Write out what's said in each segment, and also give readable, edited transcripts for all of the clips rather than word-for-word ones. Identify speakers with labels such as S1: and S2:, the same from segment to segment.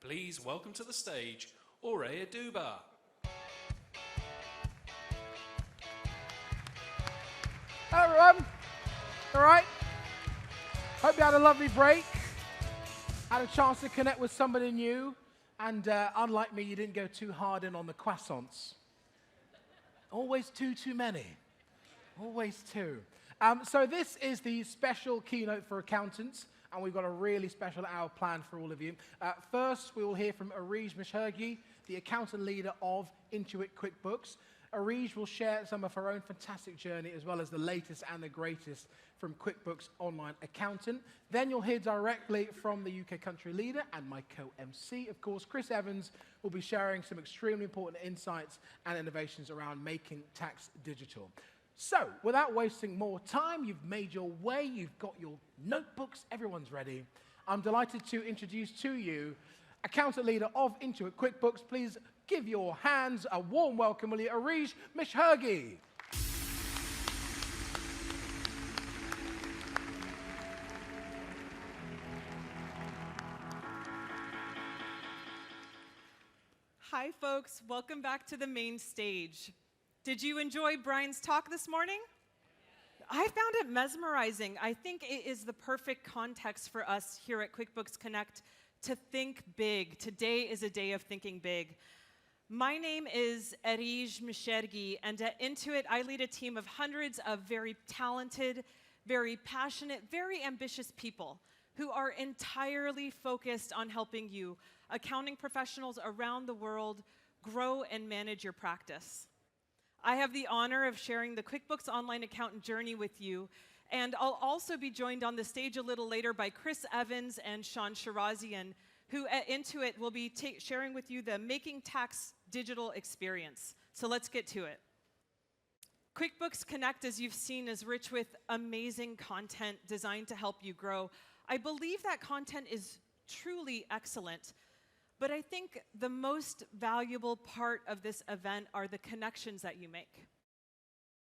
S1: Please welcome to the stage, Aurea Duba.
S2: Hello everyone. All right. Hope you had a lovely break. Had a chance to connect with somebody new. And unlike me, you didn't go too hard in on the croissants. Always too many. Always two. So this is the special keynote for accountants, and we've got a really special hour planned for all of you. First, we will hear from Areej Meshhergi, the accountant leader of Intuit QuickBooks. Areej will share some of her own fantastic journey, as well as the latest and the greatest from QuickBooks Online Accountant. Then you'll hear directly from the UK country leader and my co-MC, of course, Chris Evans, will be sharing some extremely important insights and innovations around making tax digital. So, without wasting more time, you've made your way, you've got your notebooks, everyone's ready. I'm delighted to introduce to you accountant leader of Intuit QuickBooks. Please give your hands a warm welcome, will you, Areej Meshhergi.
S3: Hi, folks. Welcome back to the main stage. Did you enjoy Brian's talk this morning? I found it mesmerizing. I think it is the perfect context for us here at QuickBooks Connect to think big. Today is a day of thinking big. My name is Areej Meshhergi, and at Intuit, I lead a team of hundreds of very talented, very passionate, very ambitious people who are entirely focused on helping you, accounting professionals around the world, grow and manage your practice. I have the honor of sharing the QuickBooks Online Accountant journey with you, and I'll also be joined on the stage a little later by Chris Evans and Sean Shirazian, who at Intuit will be sharing with you the Making Tax Digital experience. So let's get to it. QuickBooks Connect, as you've seen, is rich with amazing content designed to help you grow. I believe that content is truly excellent. But I think the most valuable part of this event are the connections that you make.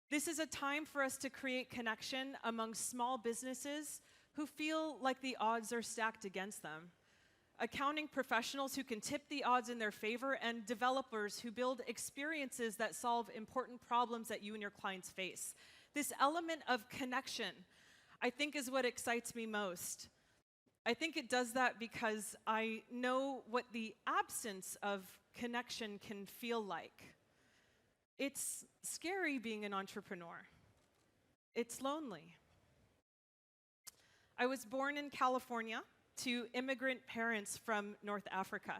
S3: This is a time for us to create connection among small businesses who feel like the odds are stacked against them, accounting professionals who can tip the odds in their favor, and developers who build experiences that solve important problems that you and your clients face. This element of connection, I think, is what excites me most. I think it does that because I know what the absence of connection can feel like. It's scary being an entrepreneur. It's lonely. I was born in California to immigrant parents from North Africa.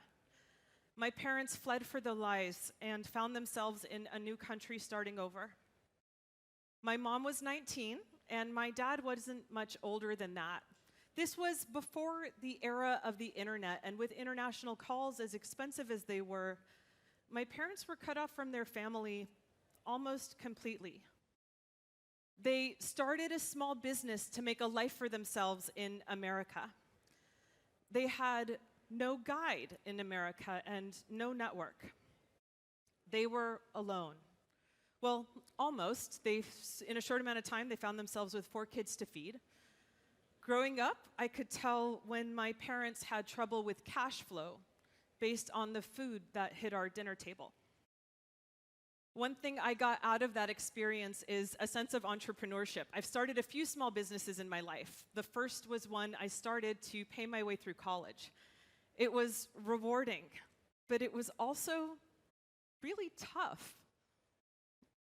S3: My parents fled for their lives and found themselves in a new country starting over. My mom was 19, and my dad wasn't much older than that. This was before the era of the internet, and with international calls as expensive as they were, my parents were cut off from their family almost completely. They started a small business to make a life for themselves in America. They had no guide in America and no network. They were alone. Well, almost. In a short amount of time, they found themselves with 4 kids to feed. Growing up, I could tell when my parents had trouble with cash flow based on the food that hit our dinner table. One thing I got out of that experience is a sense of entrepreneurship. I've started a few small businesses in my life. The first was one I started to pay my way through college. It was rewarding, but it was also really tough.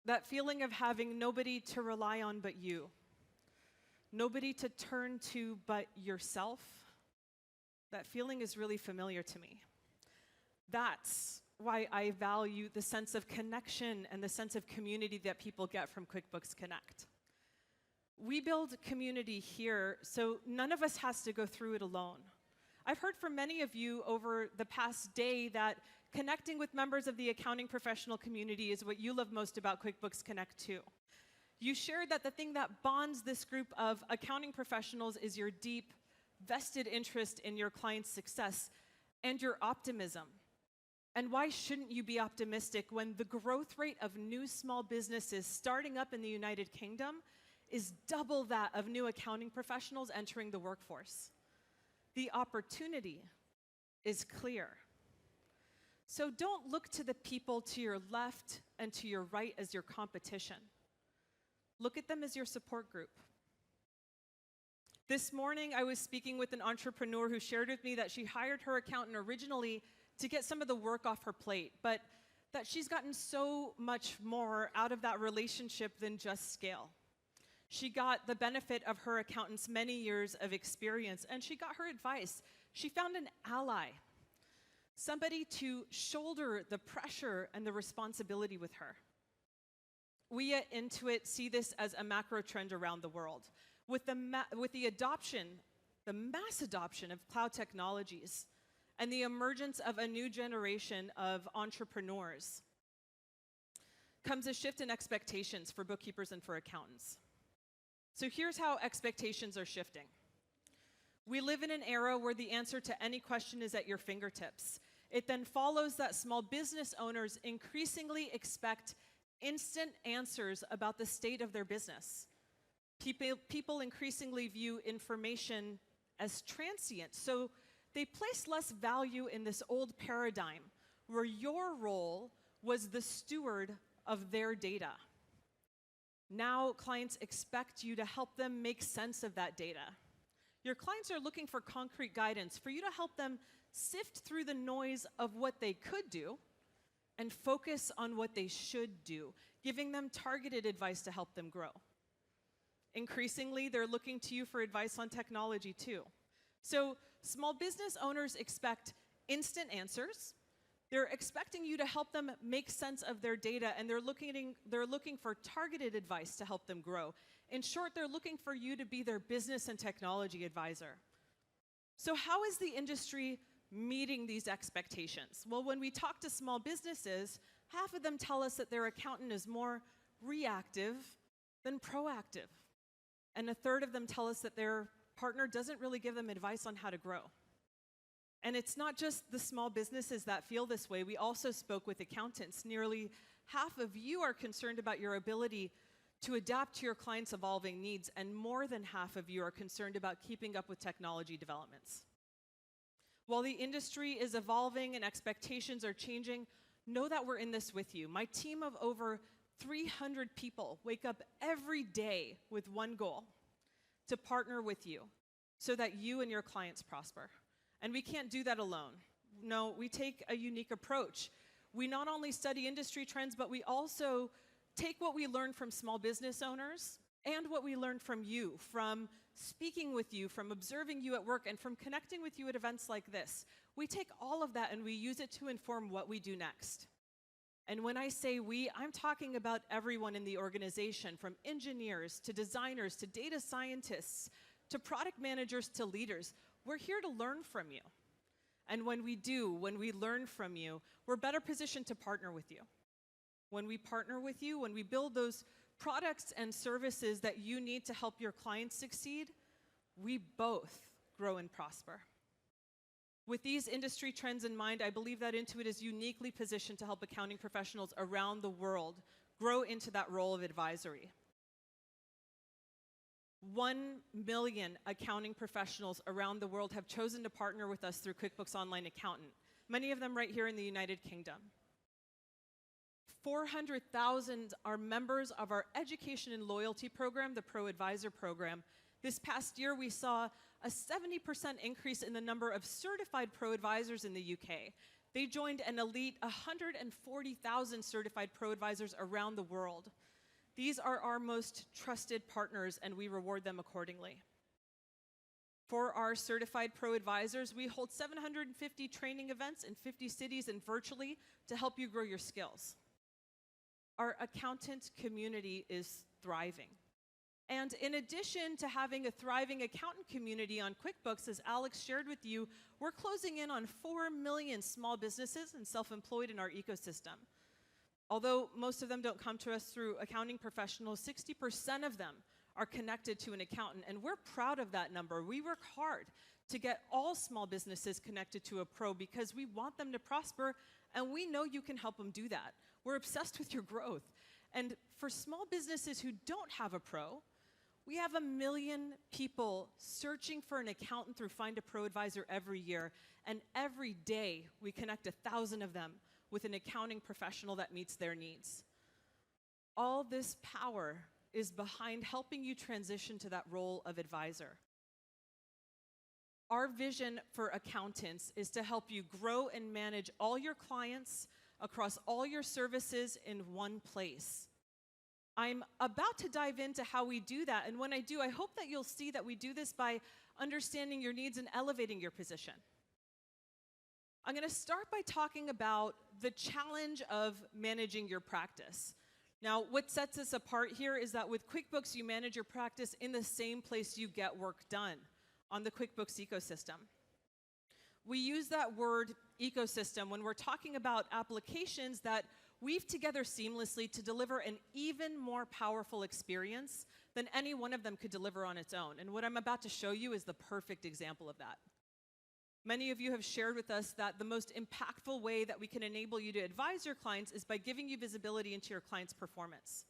S3: That feeling of having nobody to rely on but you. Nobody to turn to but yourself. That feeling is really familiar to me. That's why I value the sense of connection and the sense of community that people get from QuickBooks Connect. We build community here, so none of us has to go through it alone. I've heard from many of you over the past day that connecting with members of the accounting professional community is what you love most about QuickBooks Connect too. You shared that the thing that bonds this group of accounting professionals is your deep, vested interest in your client's success and your optimism. And why shouldn't you be optimistic when the growth rate of new small businesses starting up in the United Kingdom is double that of new accounting professionals entering the workforce? The opportunity is clear. So don't look to the people to your left and to your right as your competition. Look at them as your support group. This morning, I was speaking with an entrepreneur who shared with me that she hired her accountant originally to get some of the work off her plate, but that she's gotten so much more out of that relationship than just scale. She got the benefit of her accountant's many years of experience, and she got her advice. She found an ally, somebody to shoulder the pressure and the responsibility with her. We at Intuit see this as a macro trend around the world. With the adoption, the mass adoption of cloud technologies, and the emergence of a new generation of entrepreneurs, comes a shift in expectations for bookkeepers and for accountants. So here's how expectations are shifting. We live in an era where the answer to any question is at your fingertips. It then follows that small business owners increasingly expect instant answers about the state of their business. People increasingly view information as transient, so they place less value in this old paradigm where your role was the steward of their data. Now clients expect you to help them make sense of that data. Your clients are looking for concrete guidance for you to help them sift through the noise of what they could do and focus on what they should do, giving them targeted advice to help them grow. Increasingly, they're looking to you for advice on technology too. So small business owners expect instant answers. They're expecting you to help them make sense of their data, and they're looking for targeted advice to help them grow. In short, they're looking for you to be their business and technology advisor. So how is the industry meeting these expectations? Well, when we talk to small businesses, half of them tell us that their accountant is more reactive than proactive. And a third of them tell us that their partner doesn't really give them advice on how to grow. And it's not just the small businesses that feel this way. We also spoke with accountants. Nearly half of you are concerned about your ability to adapt to your clients' evolving needs, and more than half of you are concerned about keeping up with technology developments. While the industry is evolving and expectations are changing, know that we're in this with you. My team of over 300 people wake up every day with one goal: to partner with you so that you and your clients prosper. And we can't do that alone. No, we take a unique approach. We not only study industry trends, but we also take what we learn from small business owners and what we learn from you, from speaking with you, from observing you at work, and from connecting with you at events like this. We take all of that and we use it to inform what we do next. And when I say we, I'm talking about everyone in the organization, from engineers to designers to data scientists to product managers to leaders. We're here to learn from you. And when we learn from you, we're better positioned to partner with you. When we partner with you, when we build those products and services that you need to help your clients succeed, we both grow and prosper. With these industry trends in mind, I believe that Intuit is uniquely positioned to help accounting professionals around the world grow into that role of advisory. 1 million accounting professionals around the world have chosen to partner with us through QuickBooks Online Accountant, many of them right here in the United Kingdom. 400,000 are members of our education and loyalty program, the Pro Advisor program. This past year, we saw a 70% increase in the number of certified Pro Advisors in the UK. They joined an elite 140,000 certified Pro Advisors around the world. These are our most trusted partners, and we reward them accordingly. For our certified Pro Advisors, we hold 750 training events in 50 cities and virtually to help you grow your skills. Our accountant community is thriving. And in addition to having a thriving accountant community on QuickBooks, as Alex shared with you, we're closing in on 4 million small businesses and self-employed in our ecosystem. Although most of them don't come to us through accounting professionals, 60% of them are connected to an accountant, and we're proud of that number. We work hard to get all small businesses connected to a pro because we want them to prosper, and we know you can help them do that. We're obsessed with your growth. And for small businesses who don't have a pro, We have 1 million people searching for an accountant through Find a Pro Advisor every year, and every day we connect 1,000 of them with an accounting professional that meets their needs. All this power is behind helping you transition to that role of advisor. Our vision for accountants is to help you grow and manage all your clients across all your services in one place. I'm about to dive into how we do that, and when I do, I hope that you'll see that we do this by understanding your needs and elevating your position. I'm going to start by talking about the challenge of managing your practice. Now, what sets us apart here is that with QuickBooks, you manage your practice in the same place you get work done, on the QuickBooks ecosystem. We use that word ecosystem when we're talking about applications that weave together seamlessly to deliver an even more powerful experience than any one of them could deliver on its own. And what I'm about to show you is the perfect example of that. Many of you have shared with us that the most impactful way that we can enable you to advise your clients is by giving you visibility into your client's performance.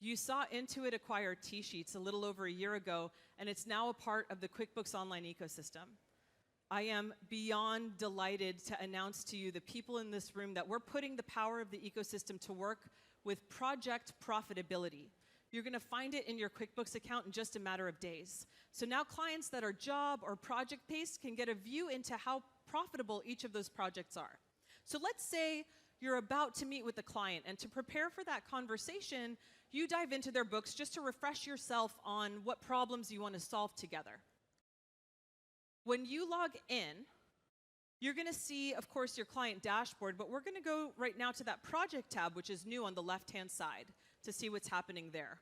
S3: You saw Intuit acquire TSheets a little over a year ago, and it's now a part of the QuickBooks Online ecosystem. I am beyond delighted to announce to you, the people in this room, that we're putting the power of the ecosystem to work with project profitability. You're going to find it in your QuickBooks account in just a matter of days. So now clients that are job or project-based can get a view into how profitable each of those projects are. So let's say you're about to meet with a client, and to prepare for that conversation, you dive into their books just to refresh yourself on what problems you want to solve together. When you log in, you're going to see, of course, your client dashboard, but we're going to go right now to that project tab, which is new on the left-hand side, to see what's happening there.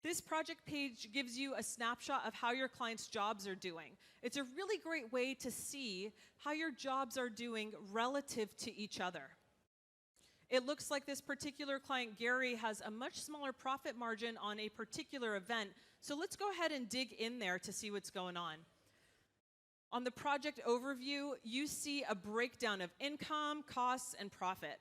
S3: This project page gives you a snapshot of how your client's jobs are doing. It's a really great way to see how your jobs are doing relative to each other. It looks like this particular client, Gary, has a much smaller profit margin on a particular event, so let's go ahead and dig in there to see what's going on. On the project overview, you see a breakdown of income, costs, and profit.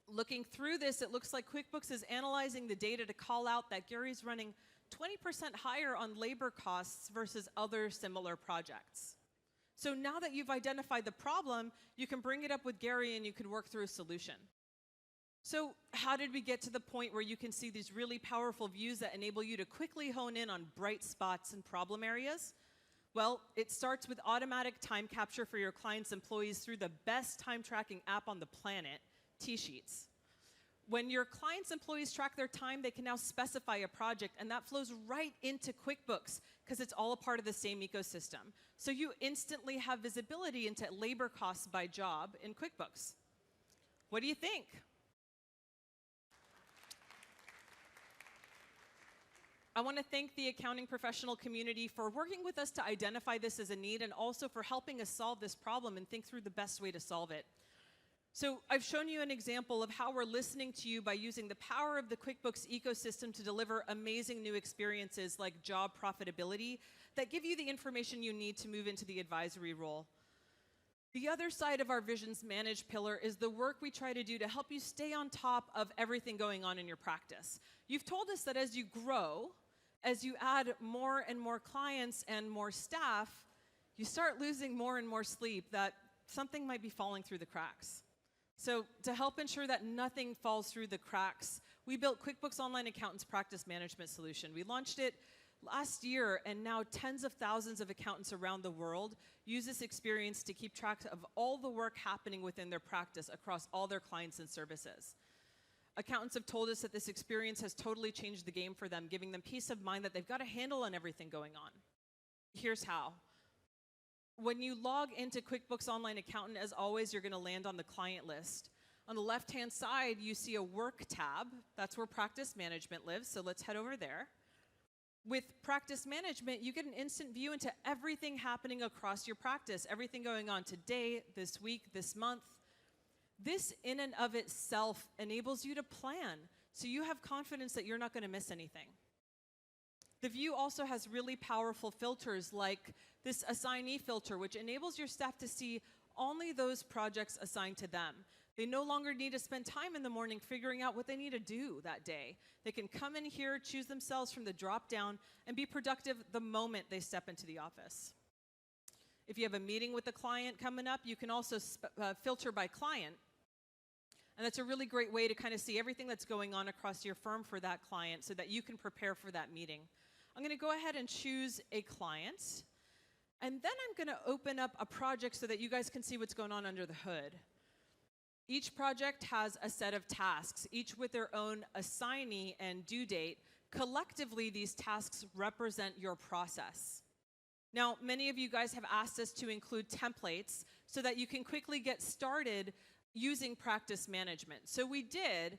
S3: Looking through this, it looks like QuickBooks is analyzing the data to call out that Gary's running 20% higher on labor costs versus other similar projects. So now that you've identified the problem, you can bring it up with Gary and you can work through a solution. So how did we get to the point where you can see these really powerful views that enable you to quickly hone in on bright spots and problem areas? Well, it starts with automatic time capture for your clients' employees through the best time tracking app on the planet, TSheets. When your clients' employees track their time, they can now specify a project, and that flows right into QuickBooks because it's all a part of the same ecosystem. So you instantly have visibility into labor costs by job in QuickBooks. What do you think? I want to thank the accounting professional community for working with us to identify this as a need, and also for helping us solve this problem and think through the best way to solve it. So I've shown you an example of how we're listening to you by using the power of the QuickBooks ecosystem to deliver amazing new experiences like job profitability that give you the information you need to move into the advisory role. The other side of our Visions Managed pillar is the work we try to do to help you stay on top of everything going on in your practice. You've told us that as you grow, as you add more and more clients and more staff, you start losing more and more sleep, that something might be falling through the cracks. So to help ensure that nothing falls through the cracks, we built QuickBooks Online Accountants Practice Management Solution. We launched it last year, and now tens of thousands of accountants around the world use this experience to keep track of all the work happening within their practice across all their clients and services. Accountants have told us that this experience has totally changed the game for them, giving them peace of mind that they've got a handle on everything going on. Here's how. When you log into QuickBooks Online Accountant, as always, you're going to land on the client list. On the left-hand side, you see a Work tab. That's where Practice Management lives, so let's head over there. With Practice Management, you get an instant view into everything happening across your practice, everything going on today, this week, this month. This in and of itself enables you to plan, so you have confidence that you're not going to miss anything. The view also has really powerful filters like this assignee filter, which enables your staff to see only those projects assigned to them. They no longer need to spend time in the morning figuring out what they need to do that day. They can come in here, choose themselves from the drop down, and be productive the moment they step into the office. If you have a meeting with a client coming up, you can also filter by client. And that's a really great way to kind of see everything that's going on across your firm for that client so that you can prepare for that meeting. I'm going to go ahead and choose a client. And then I'm going to open up a project so that you guys can see what's going on under the hood. Each project has a set of tasks, each with their own assignee and due date. Collectively, these tasks represent your process. Now, many of you guys have asked us to include templates so that you can quickly get started using practice management. So we did,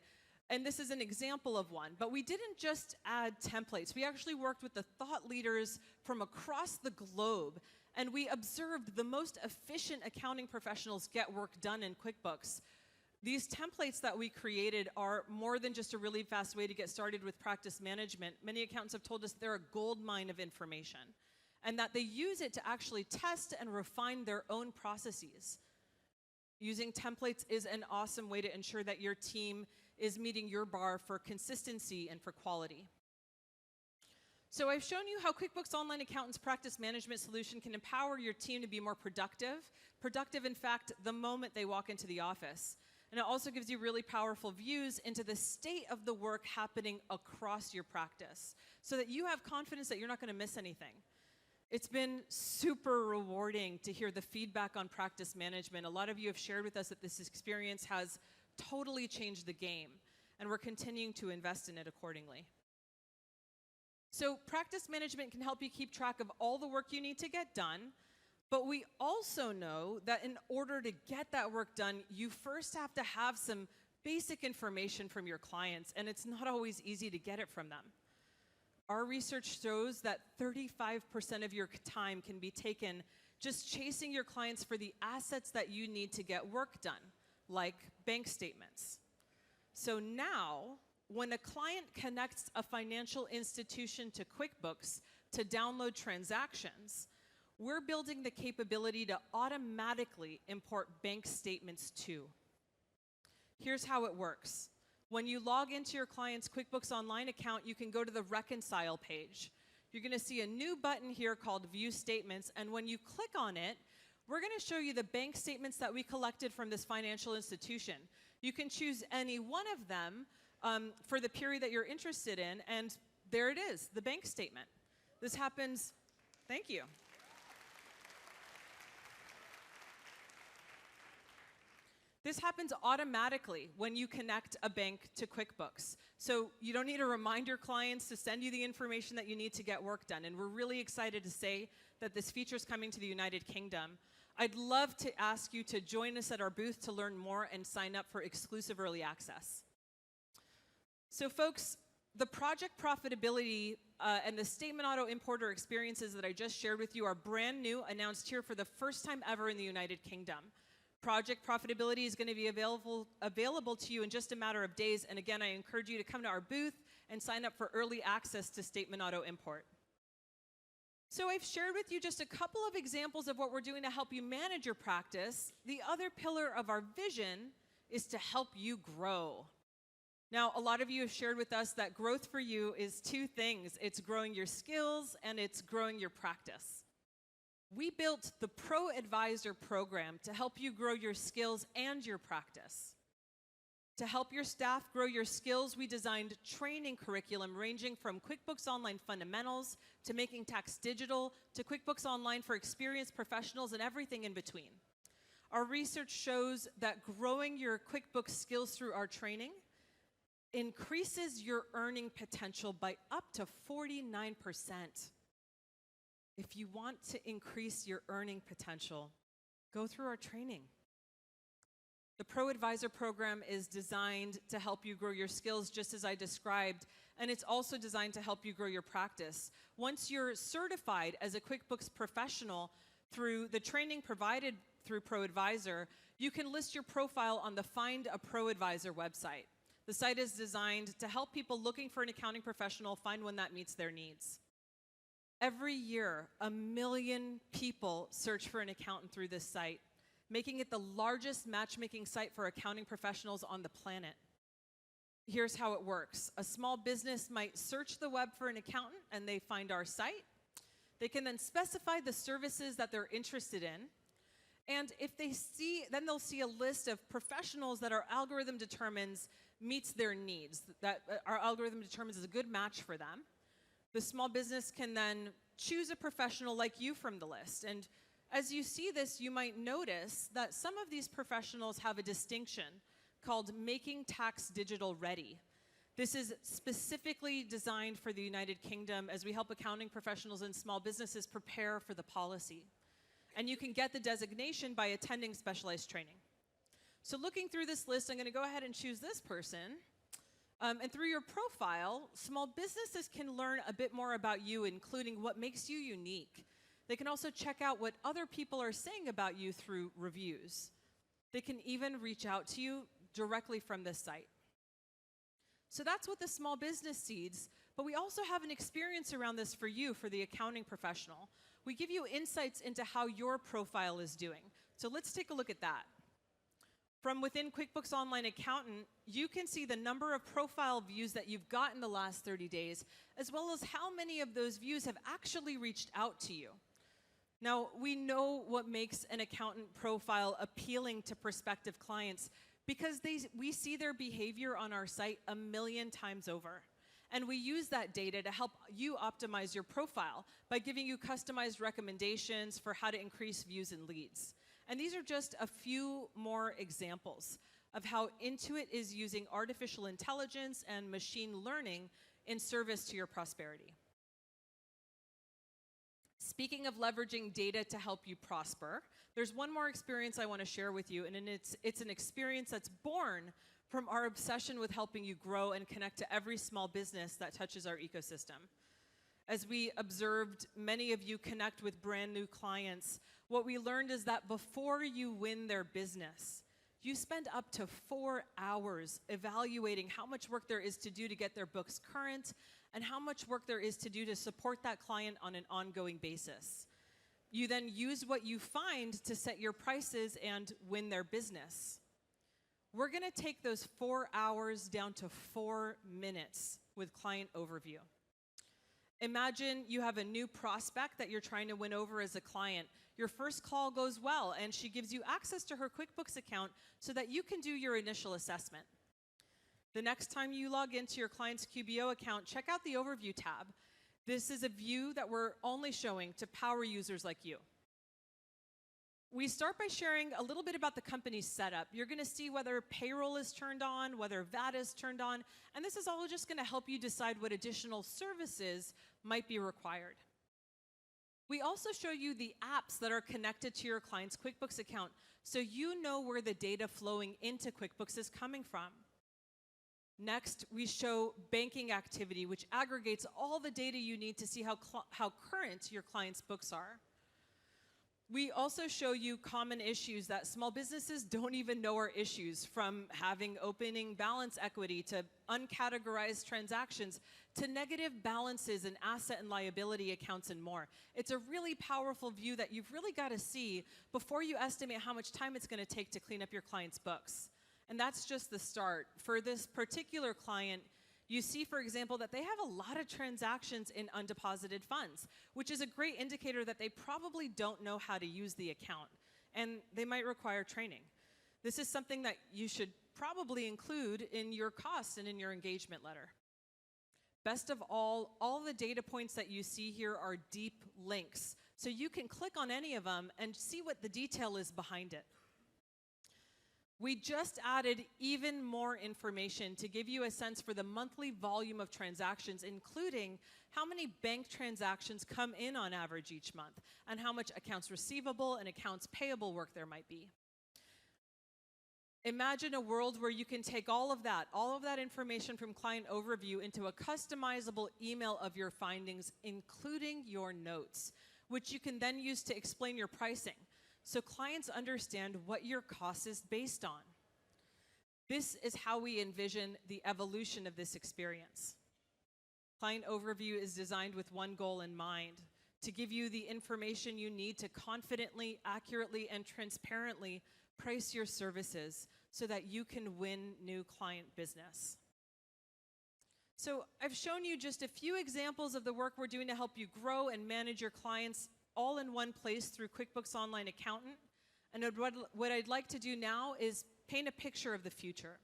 S3: and this is an example of one, but we didn't just add templates. We actually worked with the thought leaders from across the globe, and we observed the most efficient accounting professionals get work done in QuickBooks. These templates that we created are more than just a really fast way to get started with practice management. Many accountants have told us they're a gold mine of information, and that they use it to actually test and refine their own processes. Using templates is an awesome way to ensure that your team is meeting your bar for consistency and for quality. So I've shown you how QuickBooks Online Accountant's practice management solution can empower your team to be more productive, in fact, the moment they walk into the office. And it also gives you really powerful views into the state of the work happening across your practice so that you have confidence that you're not going to miss anything. It's been super rewarding to hear the feedback on practice management. A lot of you have shared with us that this experience has totally changed the game, and we're continuing to invest in it accordingly. So practice management can help you keep track of all the work you need to get done, but we also know that in order to get that work done, you first have to have some basic information from your clients, and it's not always easy to get it from them. Our research shows that 35% of your time can be taken just chasing your clients for the assets that you need to get work done, like bank statements. So now, when a client connects a financial institution to QuickBooks to download transactions, we're building the capability to automatically import bank statements too. Here's how it works. When you log into your client's QuickBooks Online account, you can go to the Reconcile page. You're going to see a new button here called View Statements, and when you click on it, we're going to show you the bank statements that we collected from this financial institution. You can choose any one of them for the period that you're interested in, and there it is, the bank statement. This happens, thank you. This happens automatically when you connect a bank to QuickBooks. So you don't need to remind your clients to send you the information that you need to get work done. And we're really excited to say that this feature is coming to the United Kingdom. I'd love to ask you to join us at our booth to learn more and sign up for exclusive early access. So folks, the project profitability and the statement auto importer experiences that I just shared with you are brand new, announced here for the first time ever in the United Kingdom. Project profitability is going to be available to you in just a matter of days. And again, I encourage you to come to our booth and sign up for early access to Statement Auto Import. So I've shared with you just a couple of examples of what we're doing to help you manage your practice. The other pillar of our vision is to help you grow. Now, a lot of you have shared with us that growth for you is two things. It's growing your skills and it's growing your practice. We built the Pro Advisor program to help you grow your skills and your practice. To help your staff grow your skills, we designed training curriculum ranging from QuickBooks Online Fundamentals to Making Tax Digital to QuickBooks Online for experienced professionals and everything in between. Our research shows that growing your QuickBooks skills through our training increases your earning potential by up to 49%. If you want to increase your earning potential, go through our training. The Pro Advisor program is designed to help you grow your skills just as I described, and it's also designed to help you grow your practice. Once you're certified as a QuickBooks professional through the training provided through Pro Advisor, you can list your profile on the Find a Pro Advisor website. The site is designed to help people looking for an accounting professional find one that meets their needs. Every year, 1 million people search for an accountant through this site. making it the largest matchmaking site for accounting professionals on the planet. Here's how it works. A small business might search the web for an accountant and they find our site. They can then specify the services that they're interested in. And if they see, then they'll see a list of professionals that our algorithm determines meets their needs, that our algorithm determines is a good match for them. The small business can then choose a professional like you from the list. And as you see this, you might notice that some of these professionals have a distinction called Making Tax Digital Ready. This is specifically designed for the United Kingdom as we help accounting professionals and small businesses prepare for the policy. And you can get the designation by attending specialized training. So looking through this list, I'm going to go ahead and choose this person. And through your profile, small businesses can learn a bit more about you, including what makes you unique. They can also check out what other people are saying about you through reviews. They can even reach out to you directly from this site. So that's what the small business sees, but we also have an experience around this for you, for the accounting professional. We give you insights into how your profile is doing. So let's take a look at that. From within QuickBooks Online Accountant, you can see the number of profile views that you've got in the last 30 days, as well as how many of those views have actually reached out to you. Now, we know what makes an accountant profile appealing to prospective clients because we see their behavior on our site 1 million times over. And we use that data to help you optimize your profile by giving you customized recommendations for how to increase views and leads. And these are just a few more examples of how Intuit is using artificial intelligence and machine learning in service to your prosperity. Speaking of leveraging data to help you prosper, there's one more experience I want to share with you, and it's an experience that's born from our obsession with helping you grow and connect to every small business that touches our ecosystem. As we observed many of you connect with brand new clients, what we learned is that before you win their business, you spend up to 4 hours evaluating how much work there is to do to get their books current and how much work there is to do to support that client on an ongoing basis. You then use what you find to set your prices and win their business. We're going to take those 4 hours down to 4 minutes with Client Overview. Imagine you have a new prospect that you're trying to win over as a client. Your first call goes well, and she gives you access to her QuickBooks account so that you can do your initial assessment. The next time you log into your client's QBO account, check out the Overview tab. This is a view that we're only showing to power users like you. We start by sharing a little bit about the company's setup. You're going to see whether payroll is turned on, whether VAT is turned on, and this is all just going to help you decide what additional services might be required. We also show you the apps that are connected to your client's QuickBooks account, so you know where the data flowing into QuickBooks is coming from. Next, we show banking activity, which aggregates all the data you need to see how current your client's books are. We also show you common issues that small businesses don't even know are issues, from having opening balance equity to uncategorized transactions to negative balances and asset and liability accounts and more. It's a really powerful view that you've really got to see before you estimate how much time it's going to take to clean up your client's books. And that's just the start. For this particular client, you see, for example, that they have a lot of transactions in undeposited funds, which is a great indicator that they probably don't know how to use the account, and they might require training. This is something that you should probably include in your costs and in your engagement letter. Best of all the data points that you see here are deep links, so you can click on any of them and see what the detail is behind it. We just added even more information to give you a sense for the monthly volume of transactions, including how many bank transactions come in on average each month, and how much accounts receivable and accounts payable work there might be. Imagine a world where you can take all of that information from Client Overview into a customizable email of your findings, including your notes, which you can then use to explain your pricing, so clients understand what your cost is based on. This is how we envision the evolution of this experience. Client Overview is designed with one goal in mind: to give you the information you need to confidently, accurately, and transparently price your services so that you can win new client business. So I've shown you just a few examples of the work we're doing to help you grow and manage your clients all in one place through QuickBooks Online Accountant. And what I'd like to do now is paint a picture of the future.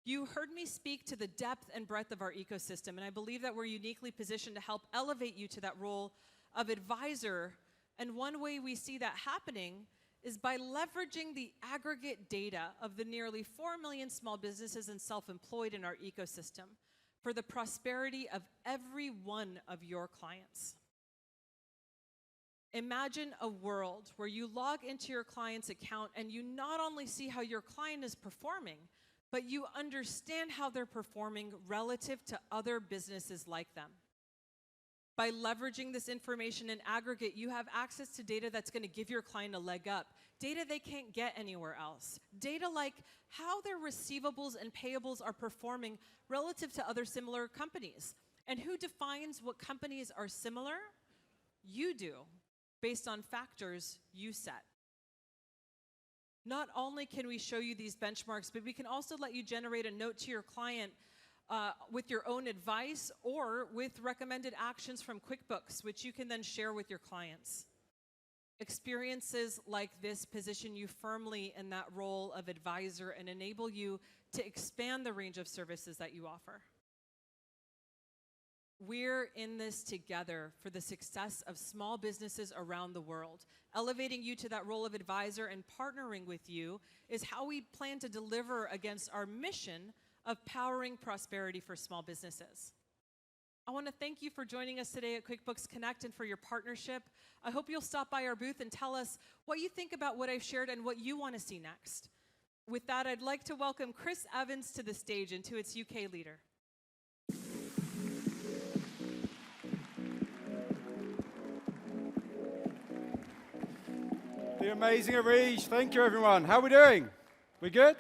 S3: You heard me speak to the depth and breadth of our ecosystem, and I believe that we're uniquely positioned to help elevate you to that role of advisor. And one way we see that happening is by leveraging the aggregate data of the nearly 4 million small businesses and self-employed in our ecosystem for the prosperity of every one of your clients. Imagine a world where you log into your client's account and you not only see how your client is performing, but you understand how they're performing relative to other businesses like them. By leveraging this information in aggregate, you have access to data that's going to give your client a leg up, data they can't get anywhere else, data like how their receivables and payables are performing relative to other similar companies. And who defines what companies are similar? You do, based on factors you set. Not only can we show you these benchmarks, but we can also let you generate a note to your client with your own advice or with recommended actions from QuickBooks, which you can then share with your clients. Experiences like this position you firmly in that role of advisor and enable you to expand the range of services that you offer. We're in this together for the success of small businesses around the world. Elevating you to that role of advisor and partnering with you is how we plan to deliver against our mission of powering prosperity for small businesses. I want to thank you for joining us today at QuickBooks Connect and for your partnership. I hope you'll stop by our booth and tell us what you think about what I've shared and what you want to see next. With that, I'd like to welcome Chris Evans to the stage, Intuit's UK leader.
S4: The amazing Arish. Thank you, everyone. How are we doing? We good?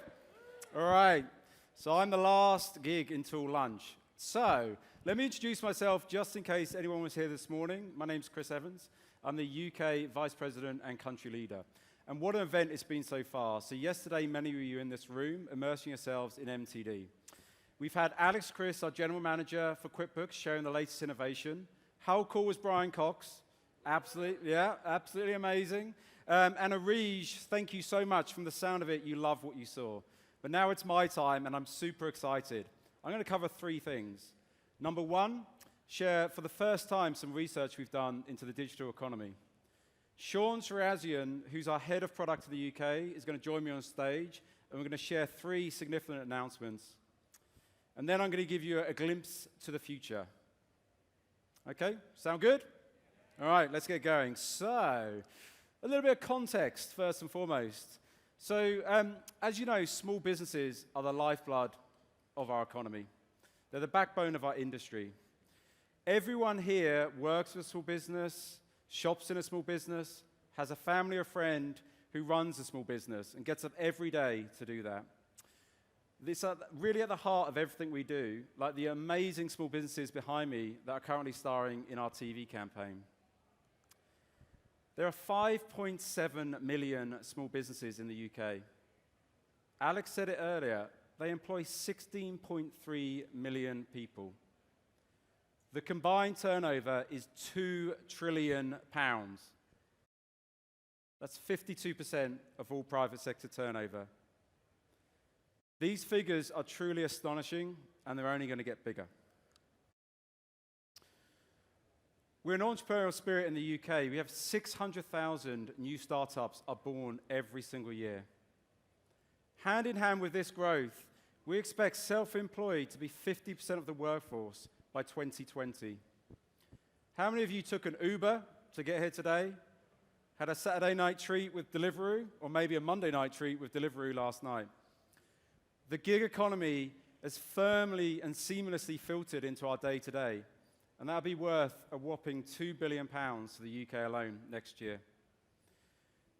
S4: All right. So I'm the last gig until lunch. So let me introduce myself just in case anyone was here this morning. My name's Chris Evans. I'm the UK Vice President and Country Leader. And what an event it's been so far. So yesterday, many of you in this room immersing yourselves in MTD. We've had Alex Chris, our General Manager for QuickBooks, sharing the latest innovation. How cool was Brian Cox? Absolutely, yeah, absolutely amazing. And Arish, thank you so much. From the sound of it, you love what you saw. But now it's my time, and I'm super excited. I'm going to cover 3 things. Number 1, share for the first time some research we've done into the digital economy. Sean Shirazian, who's our head of product in the UK, is going to join me on stage, and we're going to share 3 significant announcements. And then I'm going to give you a glimpse to the future. Okay, sound good? All right, let's get going. So, a little bit of context, first and foremost. So, as you know, small businesses are the lifeblood of our economy. They're the backbone of our industry. Everyone here works with a small business, shops in a small business, has a family or friend who runs a small business and gets up every day to do that. It's really at the heart of everything we do, like the amazing small businesses behind me that are currently starring in our TV campaign. There are 5.7 million small businesses in the UK. Alex said it earlier, they employ 16.3 million people. The combined turnover is £2 trillion. That's 52% of all private sector turnover. These figures are truly astonishing, and they're only going to get bigger. We're an entrepreneurial spirit in the UK. We have 600,000 new startups are born every single year. Hand in hand with this growth, we expect self-employed to be 50% of the workforce by 2020. How many of you took an Uber to get here today? Had a Saturday night treat with Deliveroo, or maybe a Monday night treat with Deliveroo last night? The gig economy is firmly and seamlessly filtered into our day-to-day. And that'll be worth a whopping £2 billion to the UK alone next year.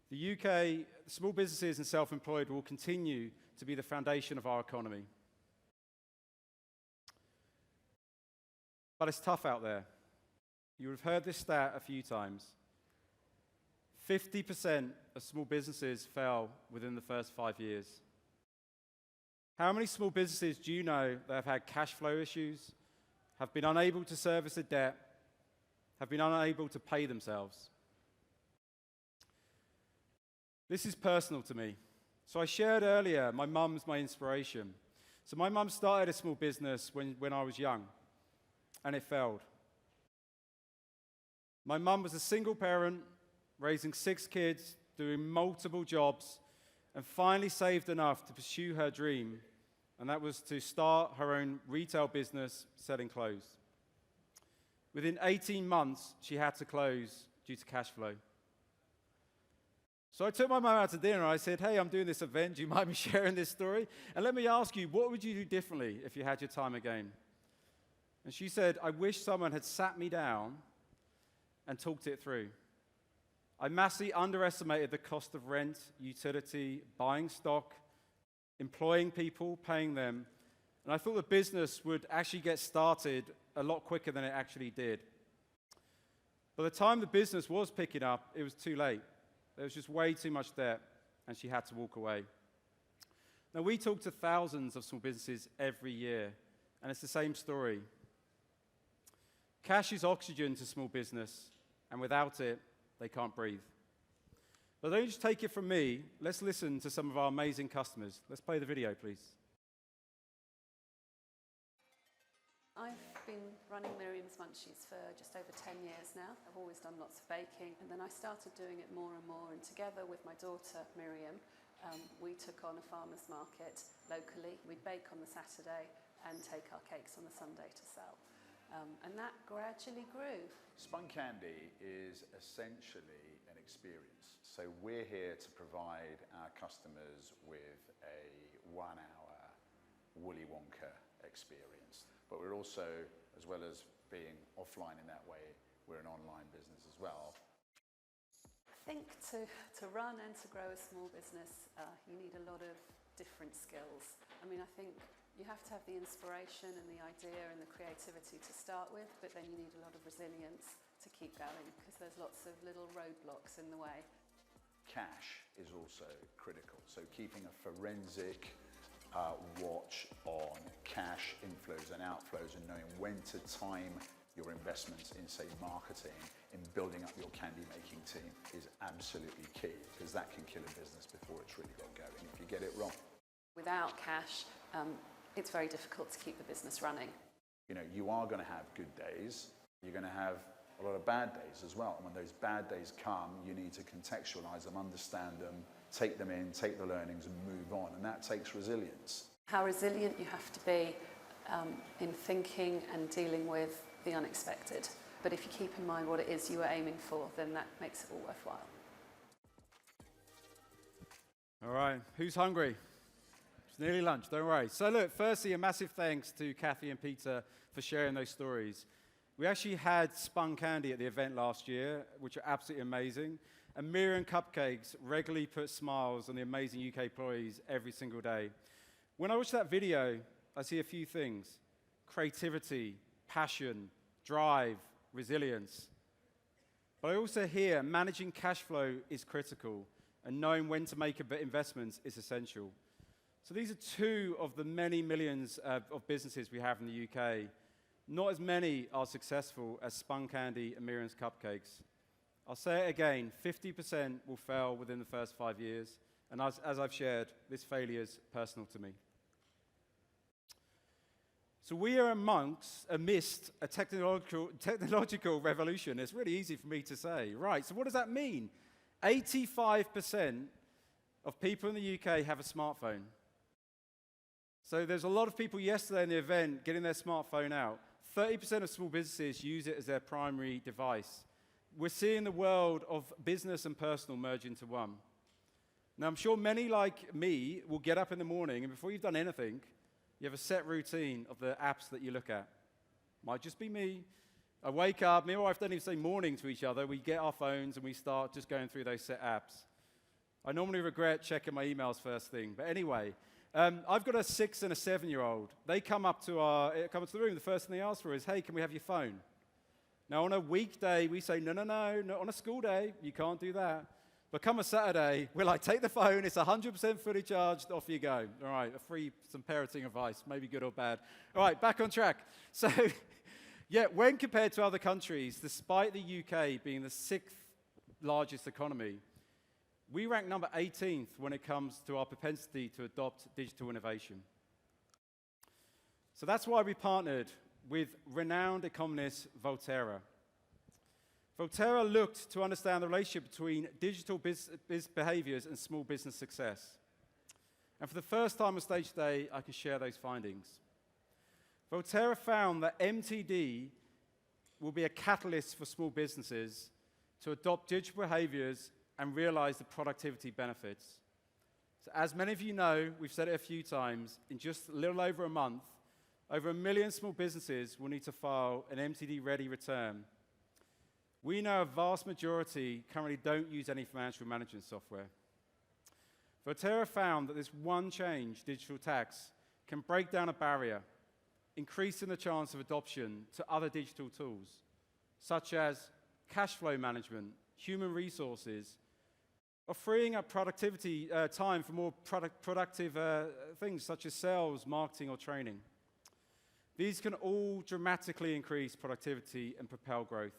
S4: The UK, small businesses and self-employed will continue to be the foundation of our economy. But it's tough out there. You would have heard this stat a few times. 50% of small businesses fail within the first 5 years. How many small businesses do you know that have had cash flow issues, have been unable to service a debt, have been unable to pay themselves? This is personal to me. So I shared earlier, my mum's my inspiration. So my mum started a small business when I was young, and it failed. My mum was a single parent, raising 6 kids, doing multiple jobs, and finally saved enough to pursue her dream, and that was to start her own retail business selling clothes. Within 18 months, she had to close due to cash flow. So I took my mum out to dinner, and I said, hey, I'm doing this event, do you mind me sharing this story? And let me ask you, what would you do differently if you had your time again? And she said, I wish someone had sat me down and talked it through. I massively underestimated the cost of rent, utility, buying stock, employing people, paying them, and I thought the business would actually get started a lot quicker than it actually did. By the time the business was picking up, it was too late. There was just way too much debt, and she had to walk away. Now, we talk to thousands of small businesses every year, and it's the same story. Cash is oxygen to small business, and without it, they can't breathe. But don't just take it from me. Let's listen to some of our amazing customers. Let's play the video, please.
S5: I've been running Miriam's Munchies for just over 10 years now. I've always done lots of baking, and then I started doing it more and more, and together with my daughter Miriam, we took on a farmer's market locally. We'd bake on the Saturday and take our cakes on the Sunday to sell. And that gradually grew.
S6: Spun Candy is essentially an experience. So we're here to provide our customers with a 1-hour Willy Wonka experience. But we're also, as well as being offline in that way, we're an online business as well.
S5: I think to run and to grow a small business, you need a lot of different skills. I mean, I think you have to have the inspiration and the idea and the creativity to start with, but then you need a lot of resilience to keep going, because there's lots of little roadblocks in the way.
S6: Cash is also critical. So keeping a forensic watch on cash inflows and outflows, and knowing when to time your investments in, say, marketing, in building up your candy making team is absolutely key, because that can kill a business before it's really got going if you get it wrong.
S5: Without cash, it's very difficult to keep the business running.
S6: You know, you are going to have good days. You're going to have a lot of bad days as well. And when those bad days come, you need to contextualize them, understand them, take them in, take the learnings and move on. And that takes resilience.
S5: How resilient you have to be in thinking and dealing with the unexpected. But if you keep in mind what it is you are aiming for, then that makes it all worthwhile.
S4: All right, who's hungry? It's nearly lunch, don't worry. So look, firstly, a massive thanks to Kathy and Peter for sharing those stories. We actually had Spun Candy at the event last year, which are absolutely amazing. And Miriam Cupcakes regularly put smiles on the amazing UK employees every single day. When I watch that video, I see a few things: creativity, passion, drive, resilience. But I also hear managing cash flow is critical, and knowing when to make investments is essential. So these are two of the many millions of businesses we have in the UK. Not as many are successful as Spun Candy and Miriam's Cupcakes. I'll say it again, 50% will fail within the first 5 years. And as I've shared, this failure is personal to me. So we are amidst a technological revolution. It's really easy for me to say. Right, so what does that mean? 85% of people in the UK have a smartphone. So there's a lot of people yesterday in the event getting their smartphone out. 30% of small businesses use it as their primary device. We're seeing the world of business and personal merge into one. Now, I'm sure many like me will get up in the morning, and before you've done anything, you have a set routine of the apps that you look at. Might just be me. I wake up, me and my wife don't even say morning to each other. We get our phones and we start just going through those set apps. I normally regret checking my emails first thing, but anyway. I've got a 6 and a 7-year-old. They come up to the room. The first thing they ask for is, hey, can we have your phone? Now, on a weekday, we say, no, not on a school day. You can't do that. But come a Saturday, we're like, take the phone. It's 100% fully charged. Off you go. All right, some parenting advice, maybe good or bad. All right, back on track. So, yeah, when compared to other countries, despite the UK being the 6th largest economy, we rank number 18th when it comes to our propensity to adopt digital innovation. So that's why we partnered with renowned economist Volterra. Volterra looked to understand the relationship between digital behaviors and small business success. And for the first time on stage today, I can share those findings. Volterra found that MTD will be a catalyst for small businesses to adopt digital behaviors and realize the productivity benefits. So as many of you know, we've said it a few times, in just a little over a month, over 1 million small businesses will need to file an MTD-ready return. We know a vast majority currently don't use any financial management software. Volterra found that this one change, digital tax, can break down a barrier, increasing the chance of adoption to other digital tools, such as cash flow management, human resources, or freeing up productivity time for more productive things such as sales, marketing, or training. These can all dramatically increase productivity and propel growth.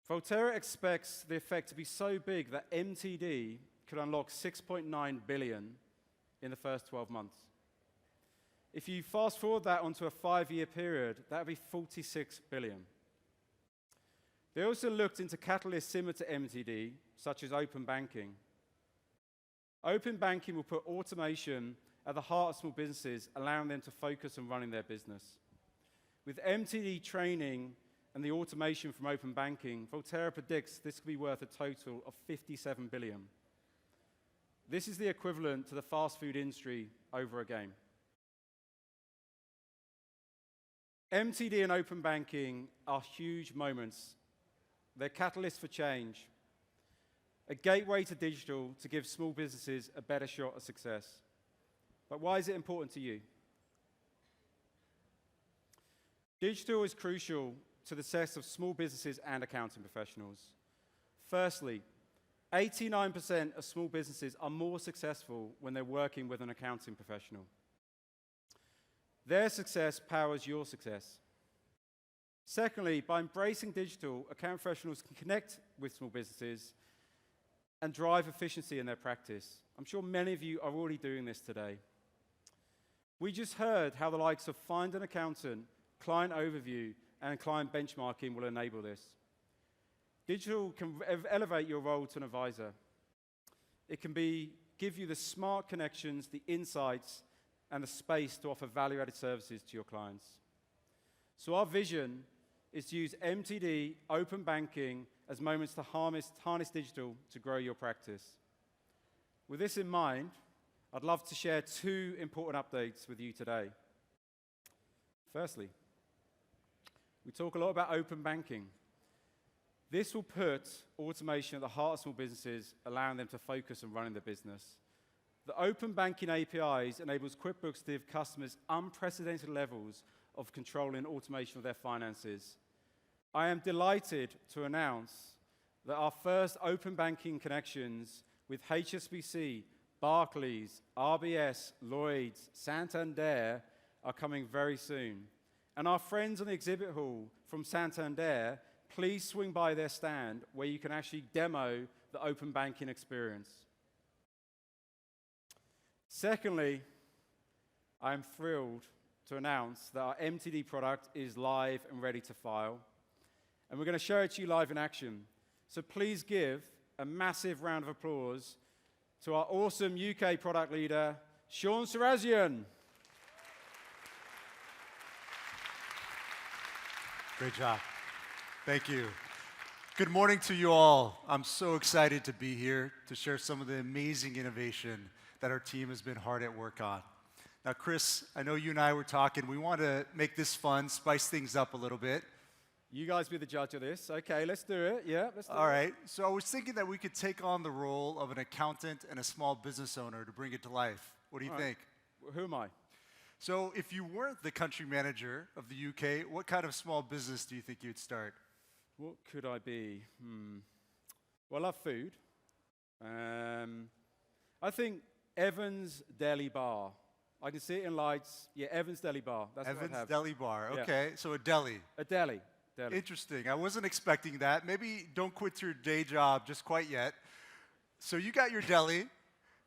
S4: Volterra expects the effect to be so big that MTD could unlock 6.9 billion in the first 12 months. If you fast forward that onto a 5-year period, that would be 46 billion. They also looked into catalysts similar to MTD, such as open banking. Open banking will put automation at the heart of small businesses, allowing them to focus on running their business. With MTD training and the automation from open banking, Volterra predicts this could be worth a total of 57 billion. This is the equivalent to the fast food industry over again. MTD and open banking are huge moments. They're catalysts for change, a gateway to digital to give small businesses a better shot at success. But why is it important to you? Digital is crucial to the success of small businesses and accounting professionals. Firstly, 89% of small businesses are more successful when they're working with an accounting professional. Their success powers your success. Secondly, by embracing digital, account professionals can connect with small businesses and drive efficiency in their practice. I'm sure many of you are already doing this today. We just heard how the likes of Find an Accountant, Client Overview, and client benchmarking will enable this. Digital can elevate your role to an advisor. It can give you the smart connections, the insights, and the space to offer value-added services to your clients. So our vision is to use MTD, open banking, as moments to harness digital to grow your practice. With this in mind, I'd love to share 2 important updates with you today. Firstly, we talk a lot about open banking. This will put automation at the heart of small businesses, allowing them to focus on running their business. The open banking APIs enables QuickBooks to give customers unprecedented levels of control and automation of their finances. I am delighted to announce that our first open banking connections with HSBC, Barclays, RBS, Lloyds, Santander are coming very soon. And our friends on the exhibit hall from Santander, please swing by their stand where you can actually demo the open banking experience. Secondly, I'm thrilled to announce that our MTD product is live and ready to file. And we're going to show it to you live in action. So please give a massive round of applause to our awesome UK product leader, Sean Sarazian.
S7: Great job. Thank you. Good morning to you all. I'm so excited to be here to share some of the amazing innovation that our team has been hard at work on. Now, Chris, I know you and I were talking. We want to make this fun, spice things up a little bit.
S4: You guys be the judge of this. Okay, let's do it. Yeah, let's do it.
S7: All right. So I was thinking that we could take on the role of an accountant and a small business owner to bring it to life. What do you think?
S4: Who am I?
S7: So if you weren't the country manager of the UK, what kind of small business do you think you'd start?
S4: What could I be? Well, I love food. I think Evans Deli Bar. I can see it in lights. Yeah, Evans Deli Bar. That's what I'd
S7: Evans
S4: have.
S7: Deli Bar.
S4: Yeah.
S7: Okay, so a deli.
S4: A deli. Deli.
S7: Interesting. I wasn't expecting that. Maybe don't quit your day job just quite yet. So you got your deli.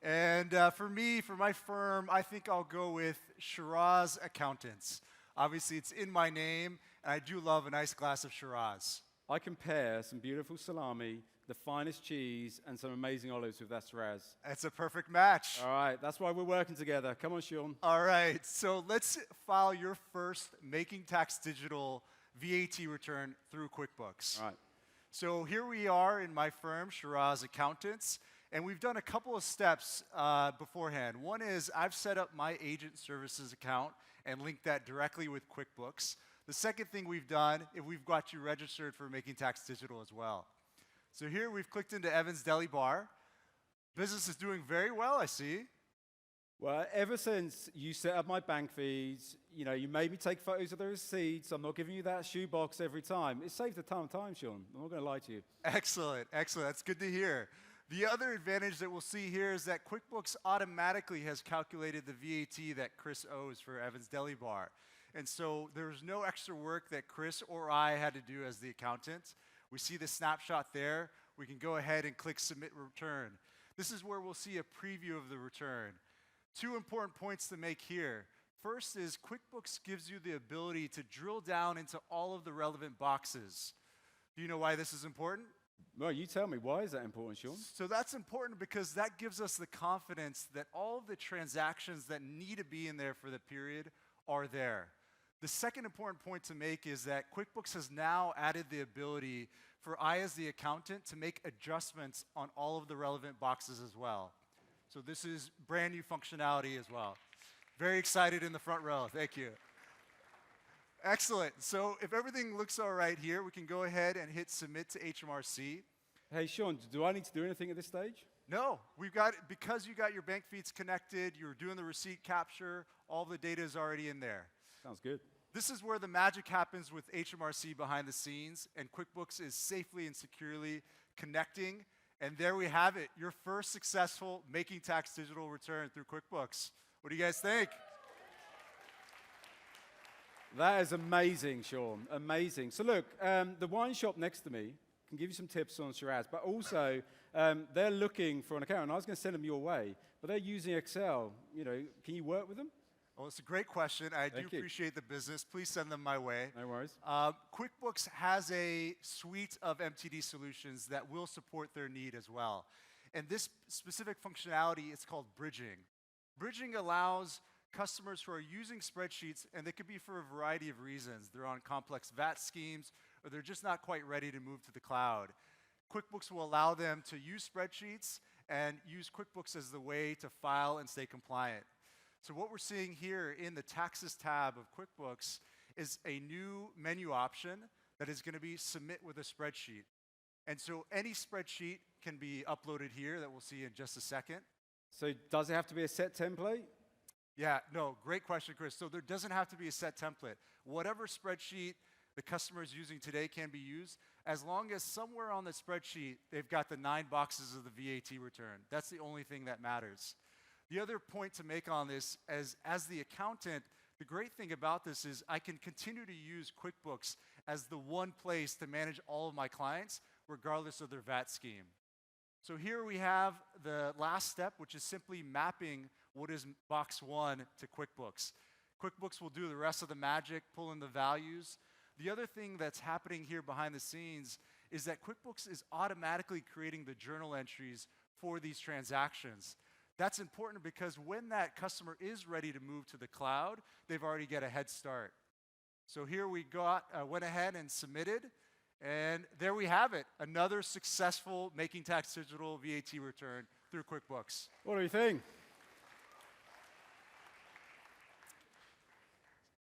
S7: And for me, for my firm, I think I'll go with Shiraz Accountants. Obviously, it's in my name, and I do love a nice glass of Shiraz.
S4: I compare some beautiful salami, the finest cheese, and some amazing olives with that Shiraz.
S7: That's a perfect match.
S4: All right, that's why we're working together. Come on, Sean.
S7: All right, so let's file your first Making Tax Digital VAT return through QuickBooks.
S4: All right.
S7: So here we are in my firm, Shiraz Accountants, and we've done a couple of steps beforehand. One is I've set up my agent services account and linked that directly with QuickBooks. The second thing we've done is we've got you registered for Making Tax Digital as well. So here we've clicked into Evans Deli Bar. Business is doing very well, I see.
S4: Well, ever since you set up my bank feeds, you made me take photos of the receipts. I'm not giving you that shoebox every time. It saved a ton of time, Sean. I'm not going to lie to you.
S7: Excellent, excellent. That's good to hear. The other advantage that we'll see here is that QuickBooks automatically has calculated the VAT that Chris owes for Evans Deli Bar. And so there's no extra work that Chris or I had to do as the accountant. We see the snapshot there. We can go ahead and click Submit Return. This is where we'll see a preview of the return. Two important points to make here. First is QuickBooks gives you the ability to drill down into all of the relevant boxes. Do you know why this is important?
S4: Well, you tell me. Why is that important, Sean?
S7: So that's important because that gives us the confidence that all of the transactions that need to be in there for the period are there. The second important point to make is that QuickBooks has now added the ability for I, as the accountant, to make adjustments on all of the relevant boxes as well. So this is brand new functionality as well. Very excited in the front row. Thank you. Excellent. So if everything looks all right here, we can go ahead and hit Submit to HMRC.
S4: Hey, Sean, do I need to do anything at this stage?
S7: No, because you got your bank feeds connected, you're doing the receipt capture, all the data is already in there.
S4: Sounds good.
S7: This is where the magic happens with HMRC behind the scenes, and QuickBooks is safely and securely connecting. And there we have it, your first successful Making Tax Digital return through QuickBooks. What do you guys think?
S4: That is amazing, Sean. Amazing. So look, the wine shop next to me can give you some tips on Shiraz, but also they're looking for an account, and I was going to send them your way, but they're using Excel. Can you work with them?
S7: Well, it's a great question. I do
S4: Thank you.
S7: appreciate the business. Please send them my way.
S4: No worries.
S7: QuickBooks has a suite of MTD solutions that will support their need as well. And this specific functionality is called bridging. Bridging allows customers who are using spreadsheets, and they could be for a variety of reasons. They're on complex VAT schemes, or they're just not quite ready to move to the cloud. QuickBooks will allow them to use spreadsheets and use QuickBooks as the way to file and stay compliant. So what we're seeing here in the Taxes tab of QuickBooks is a new menu option that is going to be Submit with a Spreadsheet. And so any spreadsheet can be uploaded here that we'll see in just a second.
S4: So does it have to be a set template?
S7: Yeah, no, great question, Chris. So there doesn't have to be a set template. Whatever spreadsheet the customer is using today can be used, as long as somewhere on the spreadsheet they've got the 9 boxes of the VAT return. That's the only thing that matters. The other point to make on this is, as the accountant, the great thing about this is I can continue to use QuickBooks as the one place to manage all of my clients, regardless of their VAT scheme. So here we have the last step, which is simply mapping what is box 1 to QuickBooks. QuickBooks will do the rest of the magic, pull in the values. The other thing that's happening here behind the scenes is that QuickBooks is automatically creating the journal entries for these transactions. That's important because when that customer is ready to move to the cloud, they've already got a head start. So here we went ahead and submitted, and there we have it, another successful Making Tax Digital VAT return through QuickBooks.
S4: What do you think?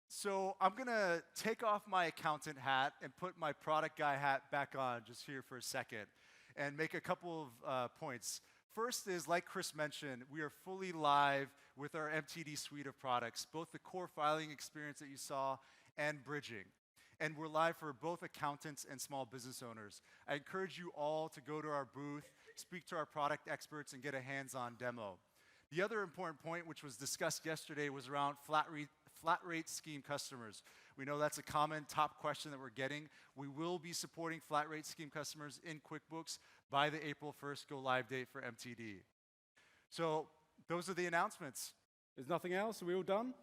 S7: So I'm going to take off my accountant hat and put my product guy hat back on just here for a second and make a couple of points. first is, like Chris mentioned, we are fully live with our MTD suite of products, both the core filing experience that you saw and bridging. And we're live for both accountants and small business owners. I encourage you all to go to our booth, speak to our product experts, and get a hands-on demo. The other important point, which was discussed yesterday, was around flat rate scheme customers. We know that's a common top question that we're getting. We will be supporting flat rate scheme customers in QuickBooks by the April 1st go live date for MTD. So those are the announcements.
S4: There's nothing else? Are we all done?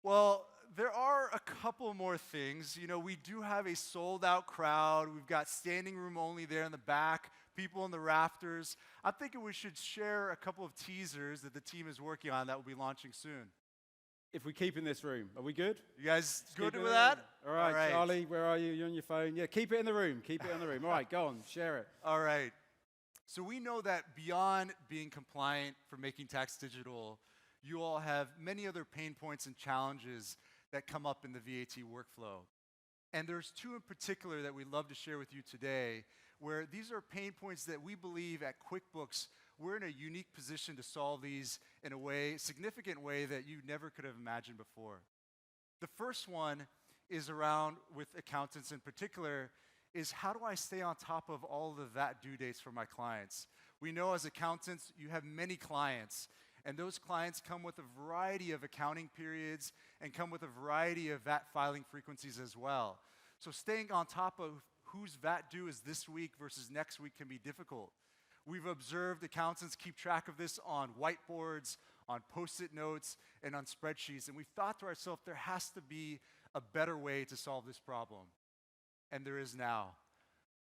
S7: Well, there are a couple more things. You know, we do have a sold-out crowd. We've got standing room only there in the back, people in the rafters. I'm thinking we should share a couple of teasers that the team is working on that will be launching soon.
S4: If we keep in this room, are we good?
S7: You guys good
S4: Keep it
S7: with
S4: in
S7: that?
S4: All right, Charlie, where are you? You're on your phone. Yeah, keep it in the room. Keep it in the room. All right, go on, share it.
S7: All right. So we know that beyond being compliant for making tax digital, you all have many other pain points and challenges that come up in the VAT workflow. And there's two in particular that we'd love to share with you today, where these are pain points that we believe at QuickBooks we're in a unique position to solve these in a way, significant way that you never could have imagined before. The first one is around, with accountants in particular, is how do I stay on top of all the VAT due dates for my clients? We know as accountants, you have many clients, and those clients come with a variety of accounting periods and come with a variety of VAT filing frequencies as well. So staying on top of whose VAT due is this week versus next week can be difficult. We've observed accountants keep track of this on whiteboards, on Post-it notes, and on spreadsheets, and we've thought to ourselves there has to be a better way to solve this problem. And there is now.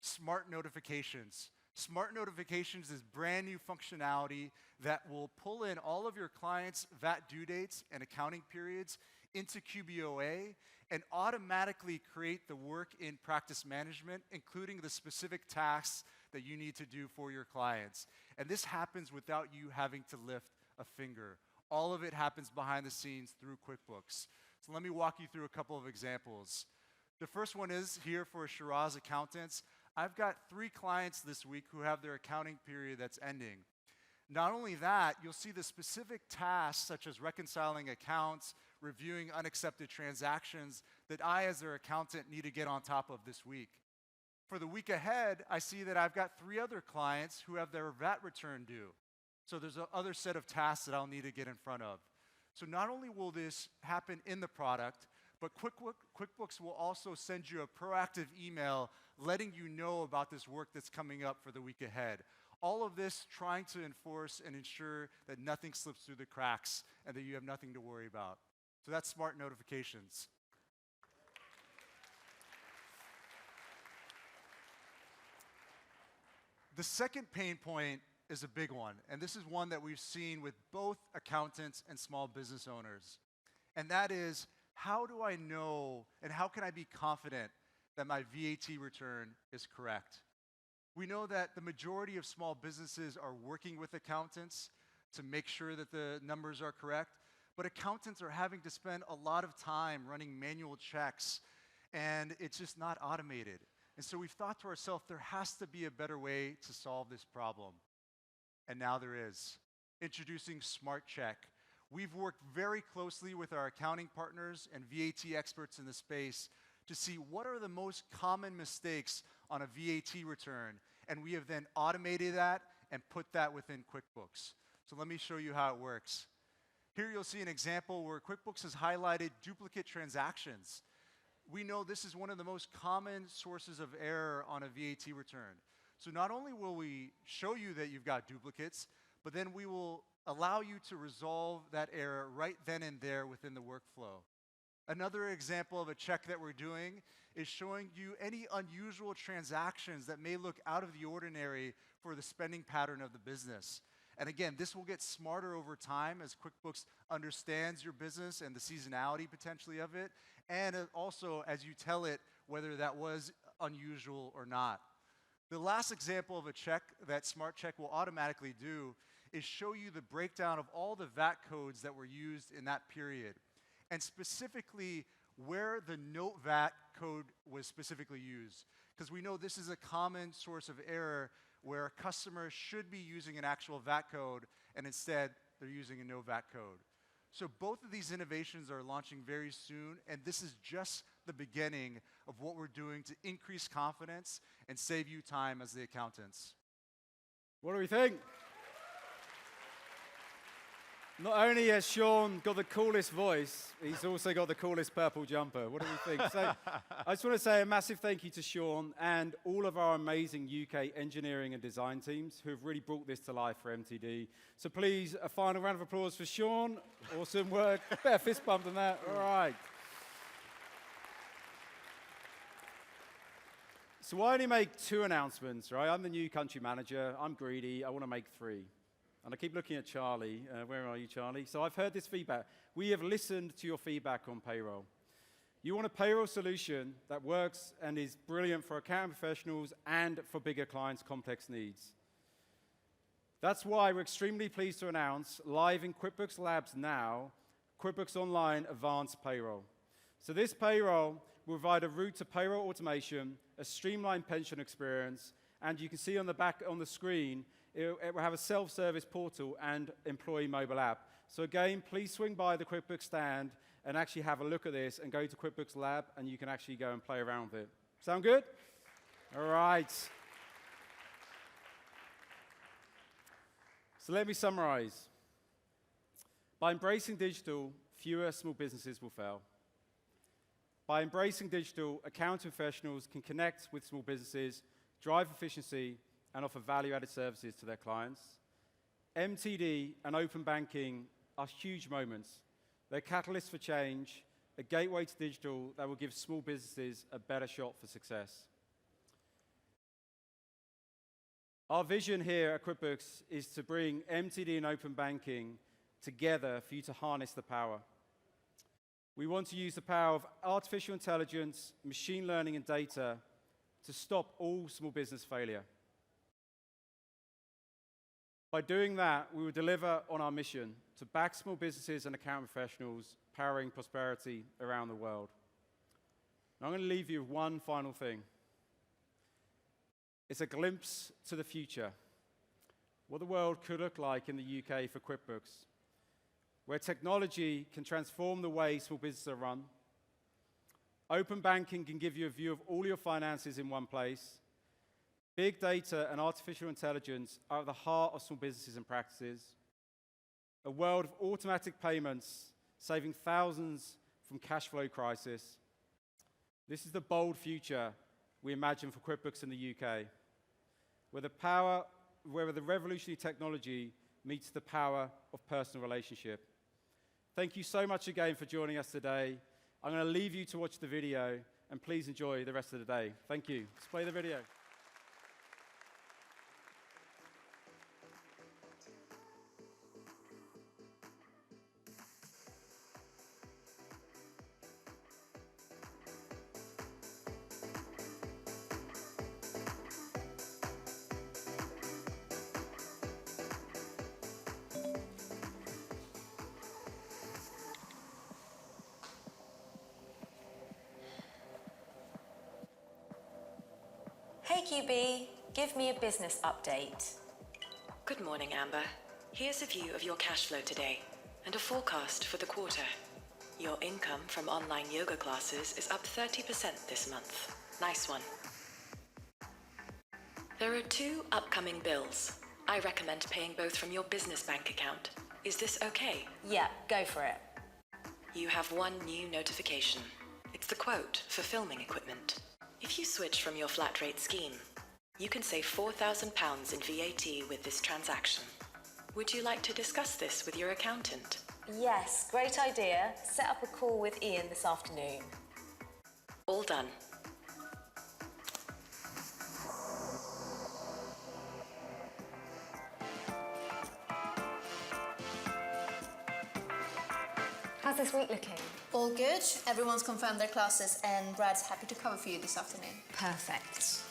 S7: Smart Notifications. Smart Notifications is brand new functionality that will pull in all of your clients' VAT due dates and accounting periods into QBOA and automatically create the work in practice management, including the specific tasks that you need to do for your clients. And this happens without you having to lift a finger. All of it happens behind the scenes through QuickBooks. So let me walk you through a couple of examples. The first one is here for Shiraz Accountants. I've got 3 clients this week who have their accounting period that's ending. Not only that, you'll see the specific tasks such as reconciling accounts, reviewing unaccepted transactions that I as their accountant need to get on top of this week. For the week ahead, I see that I've got 3 other clients who have their VAT return due. So there's another set of tasks that I'll need to get in front of. So not only will this happen in the product, but QuickBooks will also send you a proactive email letting you know about this work that's coming up for the week ahead. All of this trying to enforce and ensure that nothing slips through the cracks and that you have nothing to worry about. So that's Smart Notifications. The second pain point is a big one, and this is one that we've seen with both accountants and small business owners. And that is, how do I know and how can I be confident that my VAT return is correct? We know that the majority of small businesses are working with accountants to make sure that the numbers are correct, but accountants are having to spend a lot of time running manual checks, and it's just not automated. And so we've thought to ourselves, there has to be a better way to solve this problem. And now there is. Introducing Smart Check. We've worked very closely with our accounting partners and VAT experts in the space to see what are the most common mistakes on a VAT return. And we have then automated that and put that within QuickBooks. So let me show you how it works. Here you'll see an example where QuickBooks has highlighted duplicate transactions. We know this is one of the most common sources of error on a VAT return. So not only will we show you that you've got duplicates, but then we will allow you to resolve that error right then and there within the workflow. Another example of a check that we're doing is showing you any unusual transactions that may look out of the ordinary for the spending pattern of the business. And again, this will get smarter over time as QuickBooks understands your business and the seasonality potentially of it, and also as you tell it whether that was unusual or not. The last example of a check that Smart Check will automatically do is show you the breakdown of all the VAT codes that were used in that period, and specifically where the note VAT code was specifically used. Because we know this is a common source of error where a customer should be using an actual VAT code, and instead they're using a no VAT code. So both of these innovations are launching very soon, and this is just the beginning of what we're doing to increase confidence and save you time as the accountants.
S4: What do we think? Not only has Sean got the coolest voice, he's also got the coolest purple jumper. What do we think? So I just want to say a massive thank you to Sean and all of our amazing UK engineering and design teams who have really brought this to life for MTD. So please, a final round of applause for Sean. Awesome work. Better fist bump than that. All right. So I only make 2 announcements, right? I'm the new country manager. I'm greedy. I want to make 3. And I keep looking at Charlie. Where are you, Charlie? So I've heard this feedback. We have listened to your feedback on payroll. You want a payroll solution that works and is brilliant for accounting professionals and for bigger clients' complex needs. That's why we're extremely pleased to announce live in QuickBooks Labs now, QuickBooks Online Advanced Payroll. So this payroll will provide a route to payroll automation, a streamlined pension experience, and you can see on the back on the screen, it will have a self-service portal and employee mobile app. So again, please swing by the QuickBooks stand and actually have a look at this and go to QuickBooks Lab and you can actually go and play around with it. Sound good? All right. So let me summarize. By embracing digital, fewer small businesses will fail. By embracing digital, accounting professionals can connect with small businesses, drive efficiency, and offer value-added services to their clients. MTD and open banking are huge moments. They're catalysts for change, a gateway to digital that will give small businesses a better shot for success. Our vision here at QuickBooks is to bring MTD and open banking together for you to harness the power. We want to use the power of artificial intelligence, machine learning, and data to stop all small business failure. By doing that, we will deliver on our mission to back small businesses and accounting professionals, powering prosperity around the world. And I'm going to leave you with one final thing. It's a glimpse to the future, what the world could look like in the UK for QuickBooks, where technology can transform the way small businesses are run. Open banking can give you a view of all your finances in one place. Big data and artificial intelligence are at the heart of small businesses and practices. A world of automatic payments, saving thousands from cash flow crisis. This is the bold future we imagine for QuickBooks in the UK, where the revolutionary technology meets the power of personal relationship. Thank you so much again for joining us today. I'm going to leave you to watch the video, and please enjoy the rest of the day. Thank you. Let's play the video.
S8: Hey QB, give me a business update.
S9: Good morning, Amber. Here's a view of your cash flow today and a forecast for the quarter. Your income from online yoga classes is up 30% this month. Nice one. There are 2 upcoming bills. I recommend paying both from your business bank account. Is this okay?
S8: Yeah, go for it.
S9: You have 1 new notification. It's the quote for filming equipment. If you switch from your flat rate scheme, you can save £4,000 in VAT with this transaction. Would you like to discuss this with your accountant?
S8: Yes, great idea. Set up a call with Ian this afternoon.
S9: All done.
S8: How's this week looking?
S10: All good. Everyone's confirmed their classes and Brad's happy to cover for you this afternoon.
S8: Perfect.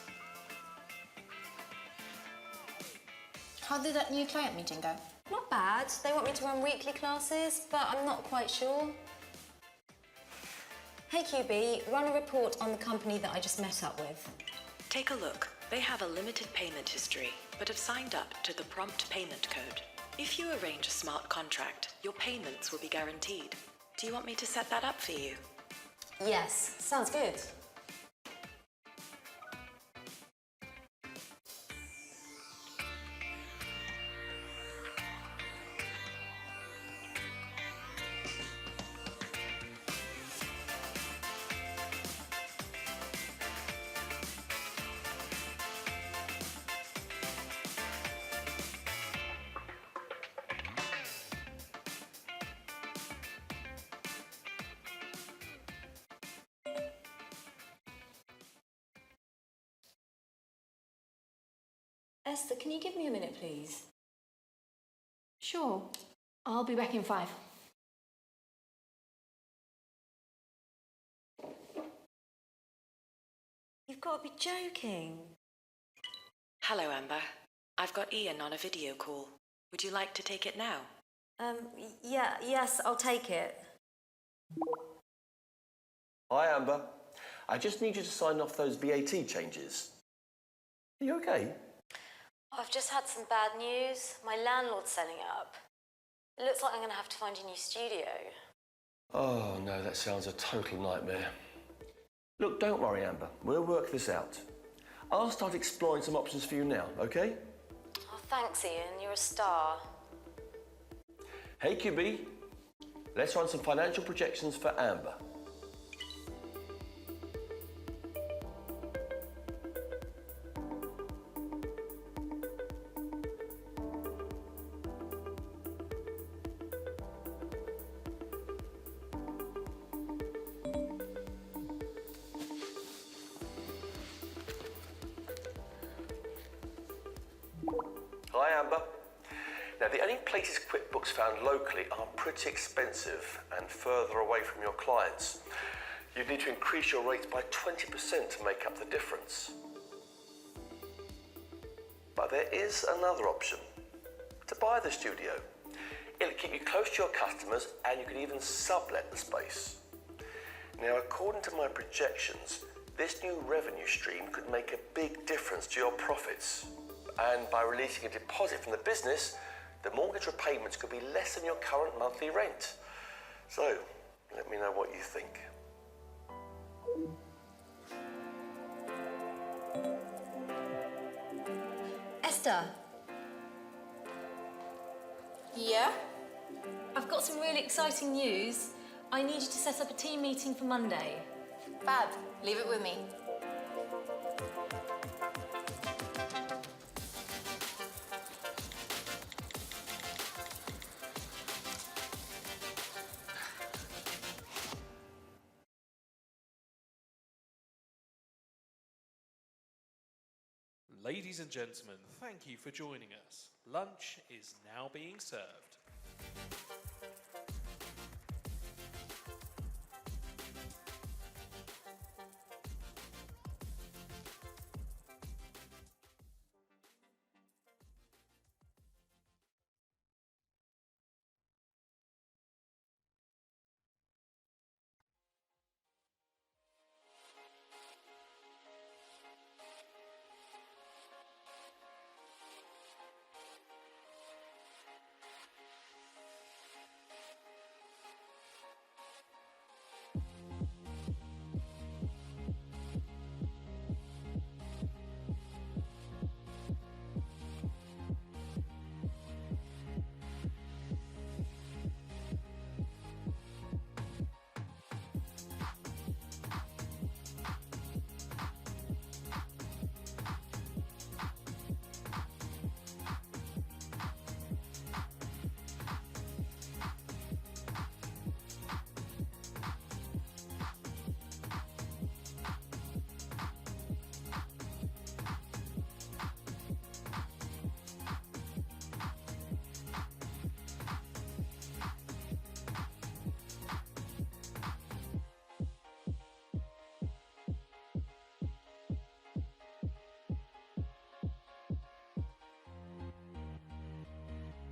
S10: How did that new client meeting go?
S8: Not bad. They want me to run weekly classes, but I'm not quite sure. Hey QB, run a report on the company that I just met up with.
S9: Take a look. They have a limited payment history, but have signed up to the Prompt Payment Code. If you arrange a smart contract, your payments will be guaranteed. Do you want me to set that up for you?
S8: Yes, sounds good. Esther, can you give me a minute, please?
S10: Sure. I'll be back in 5.
S8: You've got to be joking.
S9: Hello, Amber. I've got Ian on a video call. Would you like to take it now?
S8: Yes, I'll take it.
S11: Hi, Amber. I just need you to sign off those VAT changes. Are you okay?
S8: I've just had some bad news. My landlord's selling it up. It looks like I'm going to have to find a new studio.
S11: Oh, no, that sounds a total nightmare. Look, don't worry, Amber. We'll work this out. I'll start exploring some options for you now, okay?
S8: Oh, thanks, Ian. You're a star.
S11: Hey, QB. Let's run some financial projections for Amber. Hi, Amber. Now, the only places QuickBooks found locally are pretty expensive and further away from your clients. You need to increase your rates by 20% to make up the difference. But there is another option. To buy the studio. It'll keep you close to your customers and you can even sublet the space. Now, according to my projections, this new revenue stream could make a big difference to your profits. And by releasing a deposit from the business, the mortgage repayments could be less than your current monthly rent. So, let me know what you think.
S8: Esther?
S10: Yeah?
S8: I've got some really exciting news. I need you to set up a team meeting for Monday.
S10: Fab. Leave it with me.
S1: Ladies and gentlemen, thank you for joining us. Lunch is now being served.